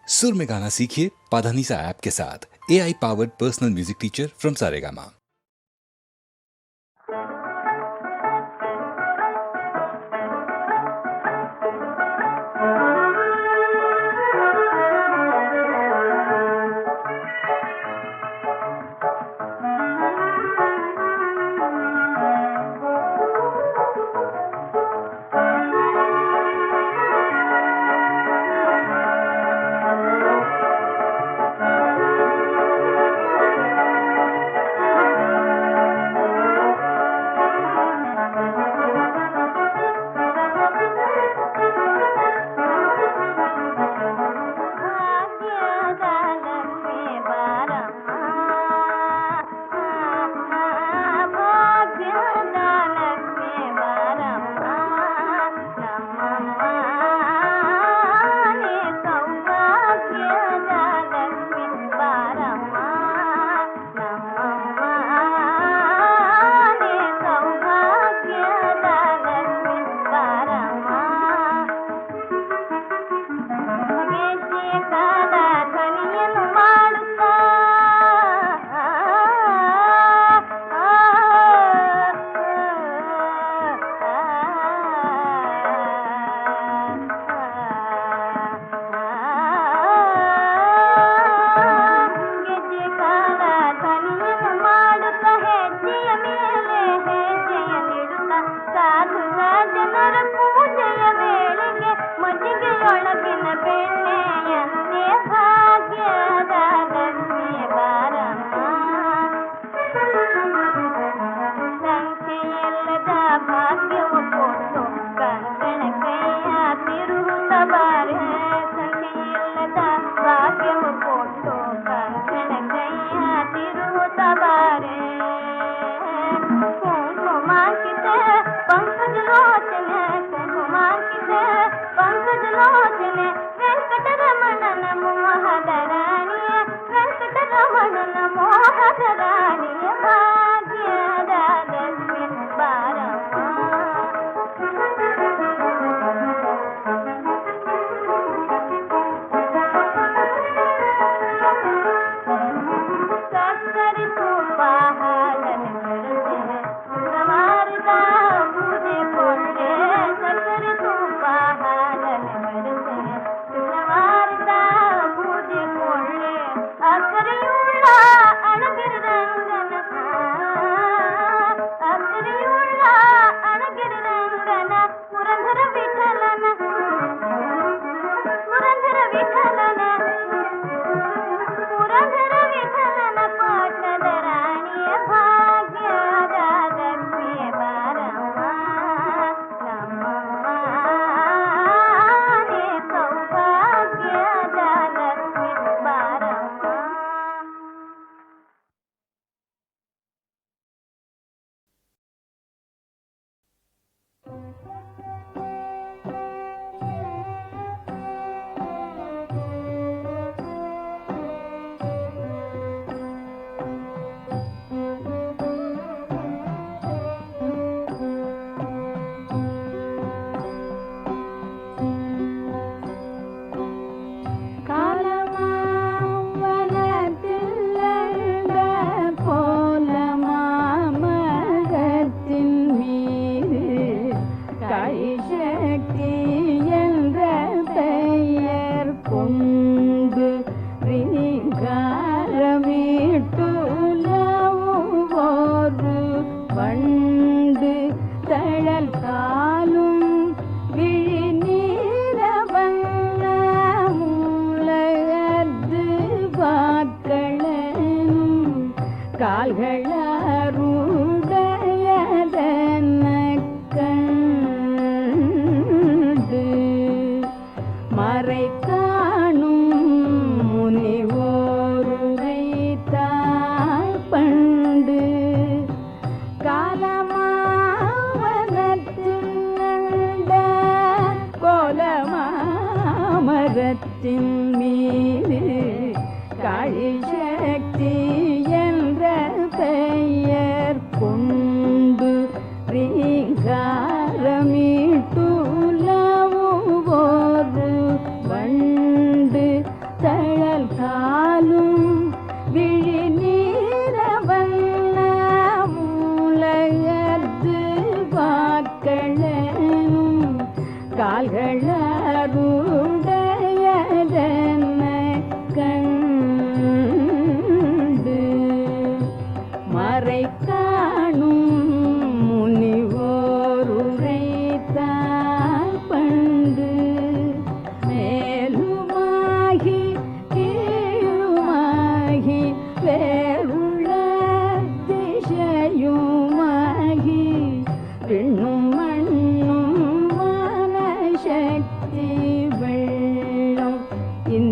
सुर में गाना सीखिए पाधानीसा ऐप के साथ। AI powered personal music teacher from Saregama.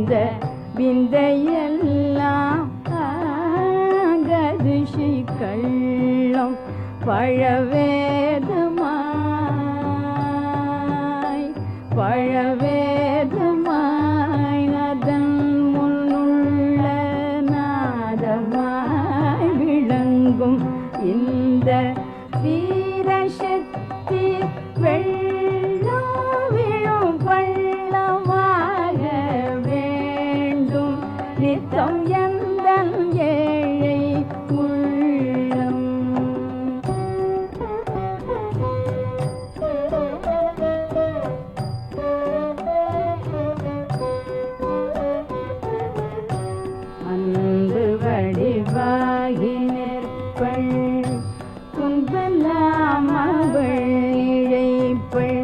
இந்த விந்தையெல்லாம் கதிஷி கள்ளம் பழவேதமாய் அதன் முன்னுள்ள நாதமாய் விளங்கும் இந்த வீரசக்தி வெள்ளம் விழும் பள்ளமாக வேண்டும் நித்தம் எந்தன் ஏழை உள்ளம். அன்பு வடிவாகி நிற்பள் துன்பெல்லாம் அவள் இழைப்பள்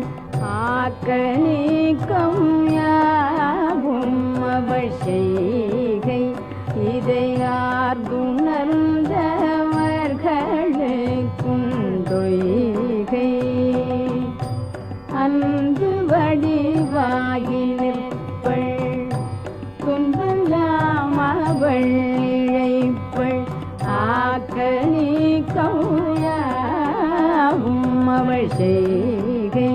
ஆக்க நீக்கம் யாவும் அவள் செய்கை இதை ஆர்ந்துணர்ந்தவர்களுக்குண்டொய்கை. அன்பு வடிவாகி நிற்பள் துன்பெல்லாம் அவள் இழைப்பள் ஆக்க நீக்கம் யாவும் அவள் செய்கை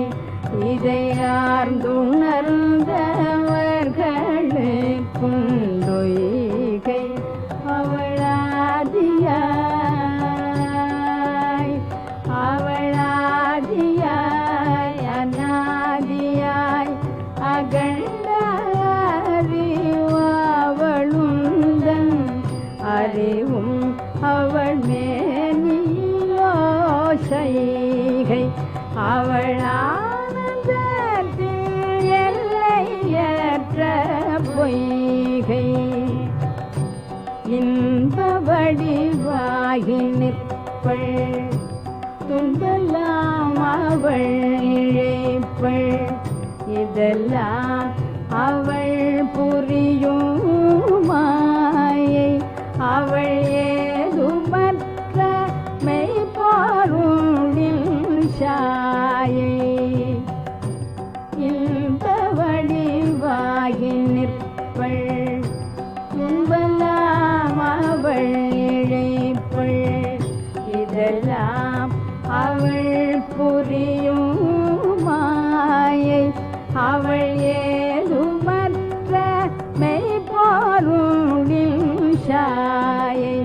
இதை ஆர்ந்துணர்ந்தவர்களுக்குண்டொய்கை. அவளாதியாய் அநாதியாய் அகண்ட அறிவாவளுந்தன் அறிவும் அவள் மேனியோ செய்கை அவள் ஆனந்தத்தில் எல்லையற்ற பொய்கை. இன்ப வடிவாகி நிற்பள் துன்பெல்லாம் அவள் இழைப்பள் இதெல்லாம் அவள் புரியும் மாயை அவள் ஏதுமற்ற மெய்ப்பொருளின் சாயை. இன்ப வடிவாகி நிற்பள் துன்பெல்லாம் அவள் இழைப்பள் இதெல்லாம் அவள் புரியும் மாயை அவள் ஏதுமற்ற மெய்ப்பொருளின் சாயை.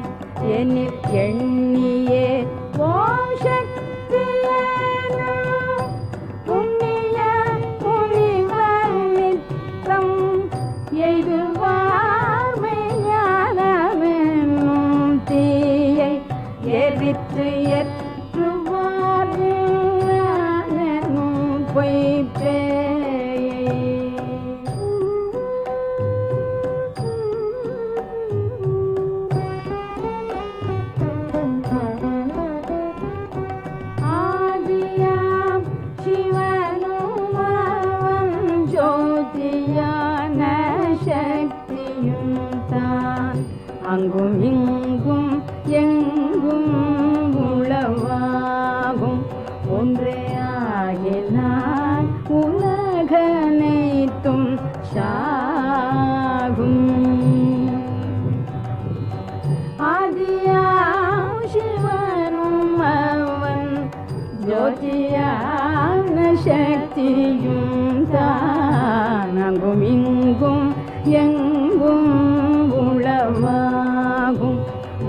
எனில் எண்ணியே ஓம் சக்தியேனும் புண்ணிய முனிவர் நித்தம் எய்துவார்மை ஞானமென்னும் தீயை எரித்து ஏற்றுவார் ஞானெனும் பொய்ப்பேயை. ஆதியாம் சிவனும் அவன் ஜோதியான சக்தியும் தான் அங்கும் இங்கும் எங்கும் உளவாகும் ஒன்றே ஆகினான் உலகனைத்தும் சாகும். ஆதியாம் சிவனும் அவன் ஜோதியான சக்தியும் தான் அங்கும் இங்கும் எங்கும் உளவாகும்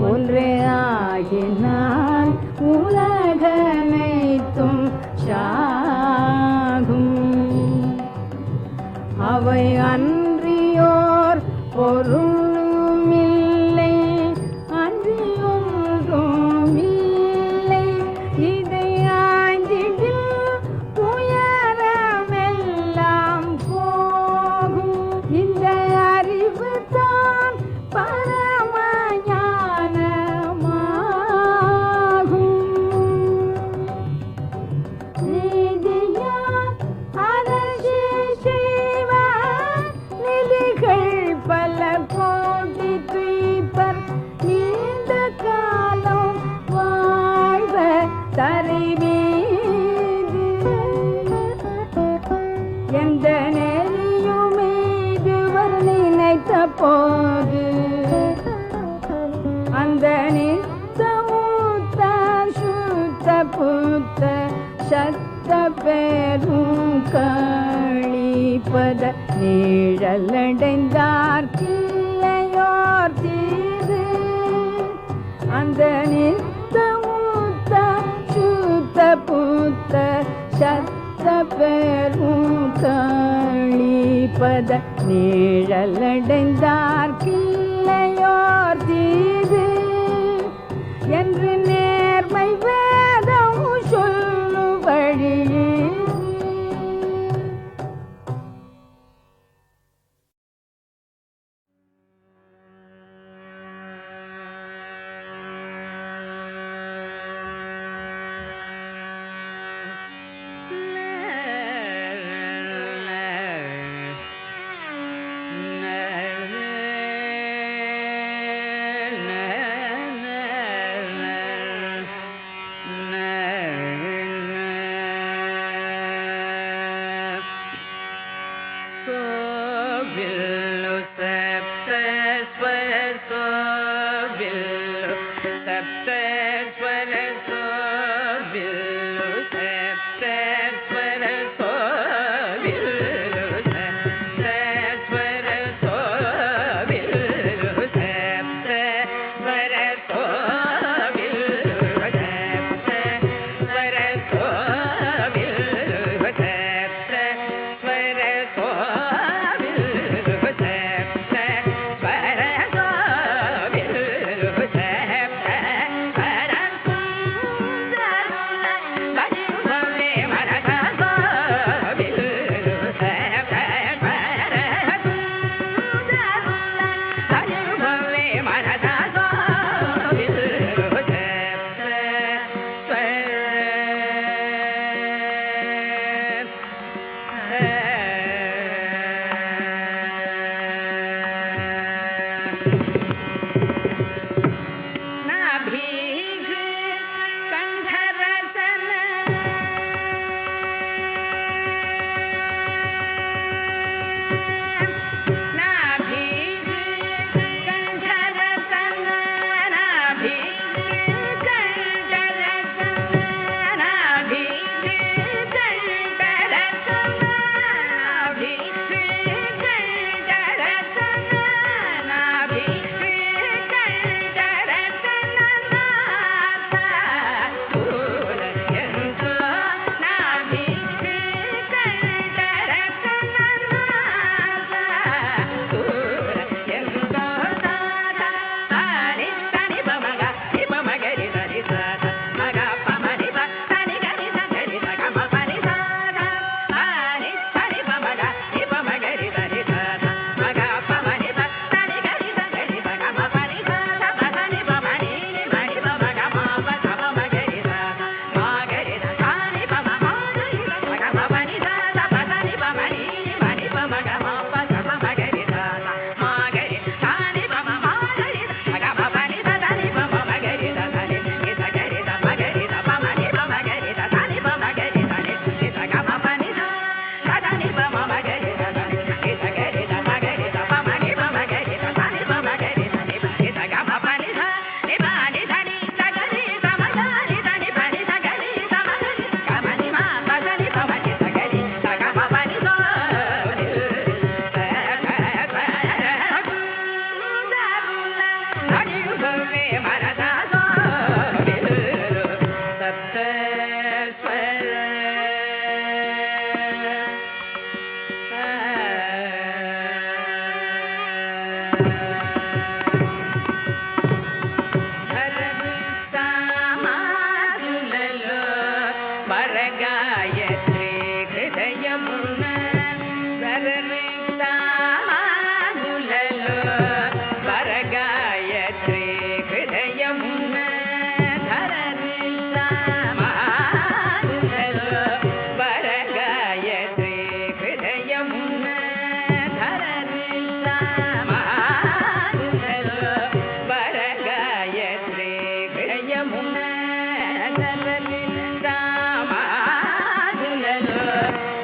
ஒன்றே ஆகினான் உலகனைத்தும் சாகும். அவை அன்றியோர் பொருளுமில்லை அன்றியொன்றுமில்லை இதை ஆய்ந்திடில் துயரமெல்லாம் போகும். இந்த அறிவு தான் பரம ஞானமாகும். நீதியார் அரசே செய்வ நிதிகள் பல கோடி துய்ப்பர் நீண்ட காலம் வாழ்வ தரிமீது எந்த நெறியுமீதுவர் நினை நீழலடைந்தார் கிள்ளையோர் தீது அந்த நித்த மூத்த சுத்த புத்த சத்த பெருந்தளிப்பத நீழலடைந்தார் கிள்ளையோர் தீது என்று நேர்மை வேதம் சொல்லுபடி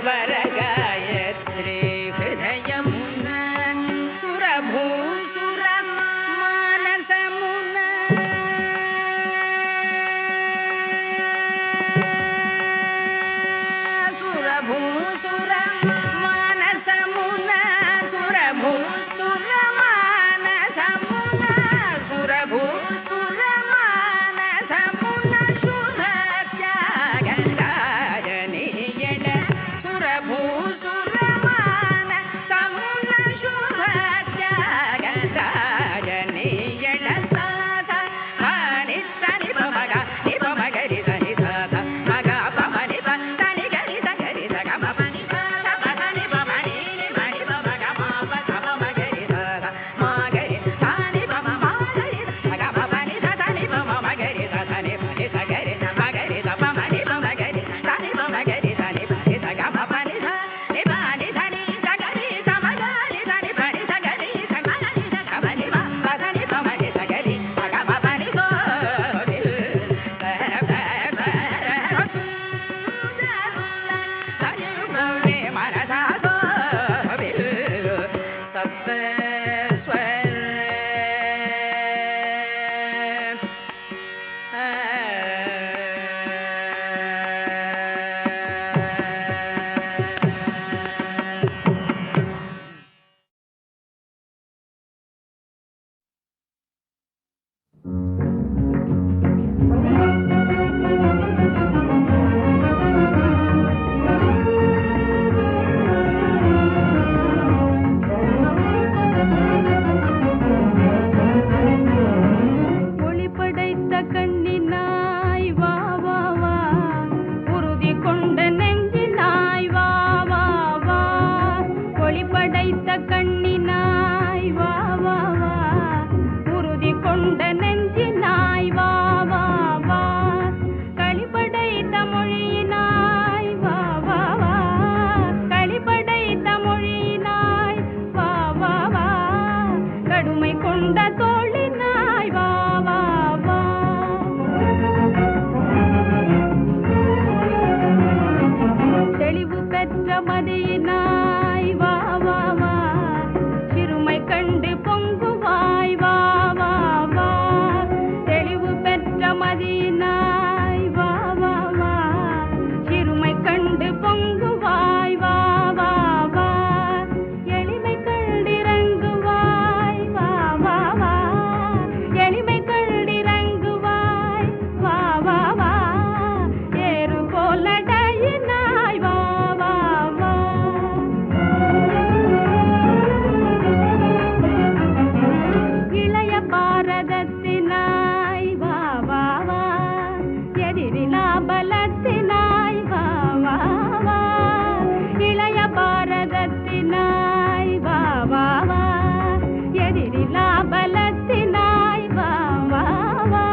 वरगायत्री हृदयमुना सुरभूषणमुना கொண்ட தோழினாய் வா வா வா. தெளிவு பெற்ற மதியினாய் வா வா வா. சிறுமை கண்டு பொங்குவாய் வா வா வா. தெளிவு பெற்ற மதியினாய் வா வா வா. சிறுமை கண்டு பொங்குவாய் வா வா வா. எளிமை கண்டிறங்குவாய் வா வா வா. எளிமை கண்டிறங்குவாய் வா வா வா. ஏறு போலடையினாய் வா வா வா. இளைய பாரதத்தினாய் வா வா வா. எதிரிலா பலத்தினாய் வா வா வா. இளைய பாரதத்தினாய் வா வா வா. எதிரிலா பலத்தினாய் வா வா வா.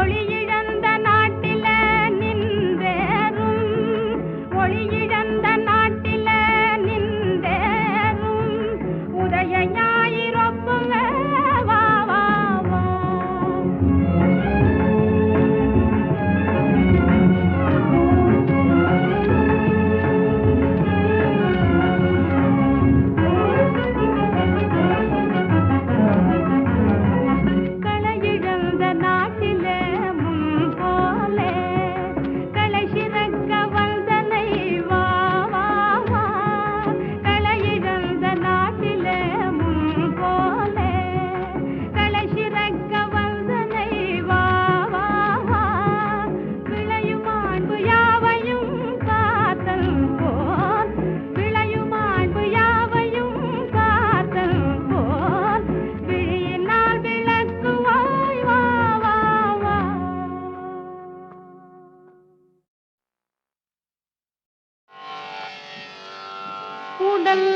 ஒளியிழந்த நாட்டில நின்றேறும். ஒளியிழந்த நாட்டில நின்றேறும். உதய ஞாயிறொப்புமே வா வா வா. களையிழந்த நாட்டிலே முன் போலே களை சிறக்க வந்தனை வா வா வா. களையிழந்த நாட்டிலே முன் போலே களை சிறக்க வந்தனை வா வா வா. விளையும் அன்பு யாவையும் காத்தல் போல். விளையும் அன்பு யாவையும் காத்தல் போல். விழியினால் விளக்குவாய் வா வா வா. உடல்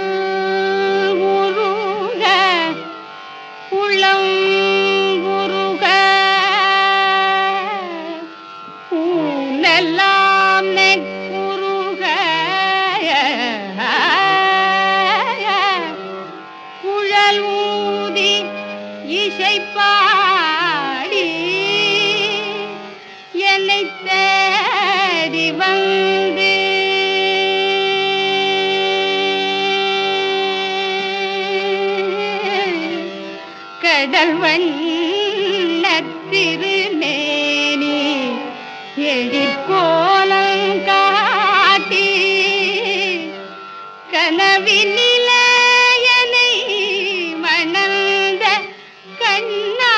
உருக உள்ளம் உருக ஊனெல்லாம் நெக்குருக குழல் ஊதி இசைப்பாடி என்னை தேடி வந்து கடல் வண்ணத்திருநேனி எழிற்கோலம் காட்டி கனவினிலே என்னை மணந்த கண்ணா.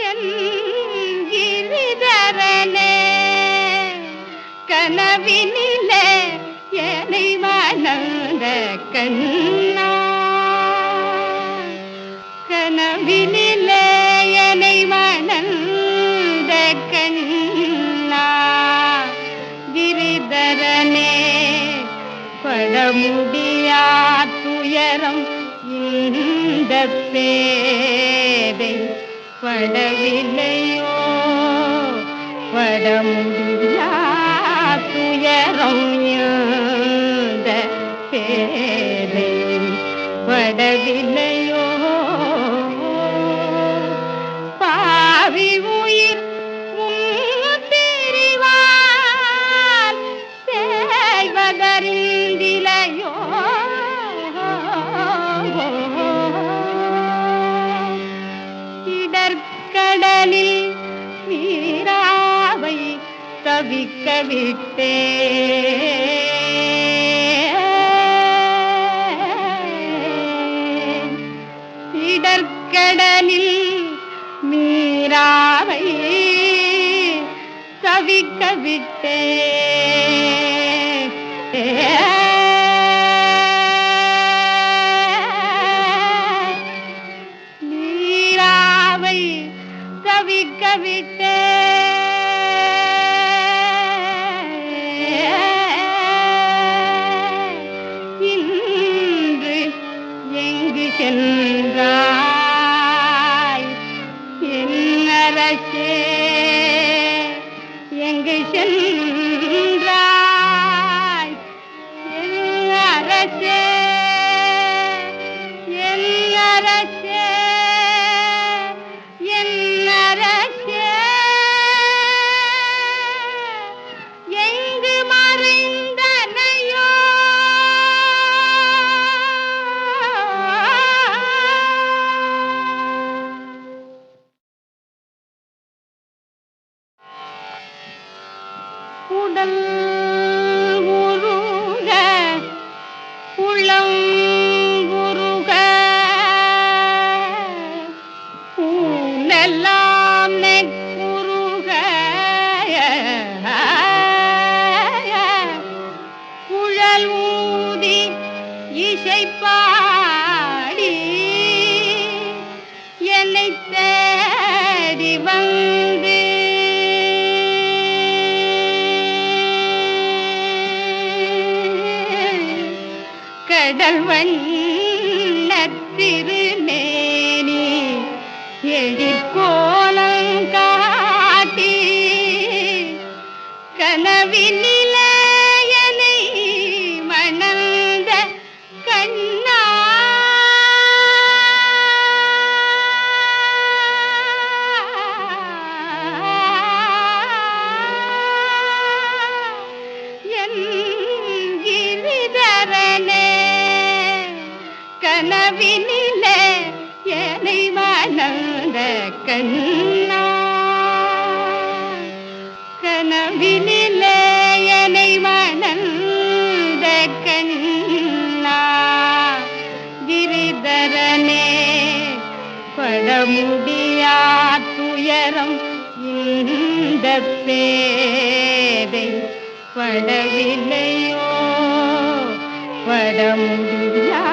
என் கிரிதரனே கனவினிலே என்னை மணந்த கண்ணா. கனவினிலே என்னை மணந்த கண்ணா. கிரிதரனே படமுடியா துயரம் இந்த பேதை படவில்லையோ. படமுடியா துயரம் இந்த பேதை படவில்லையோ. பாவி உயிர் உன் பிரிவால் செய்வதறிந்திலையோ. இடர்கடலில் மீராவை தவிக்க விட்டே. இடர்கடலில் மீராவை தவிக்க விட்டே. மீராவை தவிக்க விட்டே. இன்று எங்கு சென்றாய் என்னரசே உடல் உருக உளம் உருக ஊனெல்லாம் நெக்குருக குழல் ஊதி இசைப்பாடி என்னை தேடி வந்து கடல் வண்ணத் திருமேனி எழிற்கோலம் காட்டி கனவினிலே என்னை மணந்த கண்ணா என் கிரிதரனே கனவினிலே என்னை மணந்த கண்ணா கனவினிலே என்னை மணந்த கண்ணா கிரிதரனே படமுடியா துயரம் இந்த பேதை படவில்லையோ படமுடியா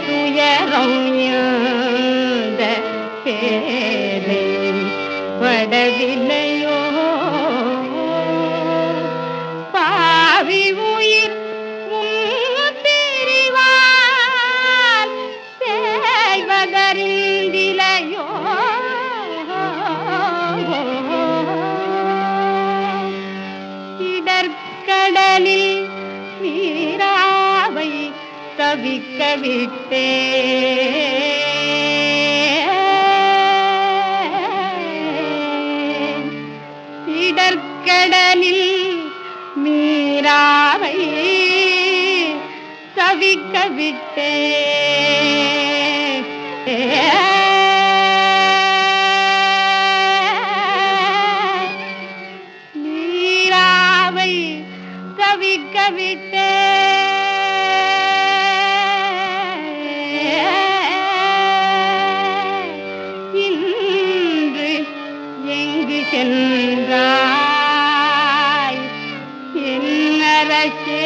துயரம் இந்த பேதை படவில்லையோ பாவி உயிர் உன் பிரிவால் தேய்வதறிந்திலையோ இடர்கடலில் நீராவை தவிக்க விட்டே இடர்கடலில் மீராவை தவிக்க விட்டே மீராவை தவிக்க விட்டே இன்று எங்கு சென்றாய் என் அரசே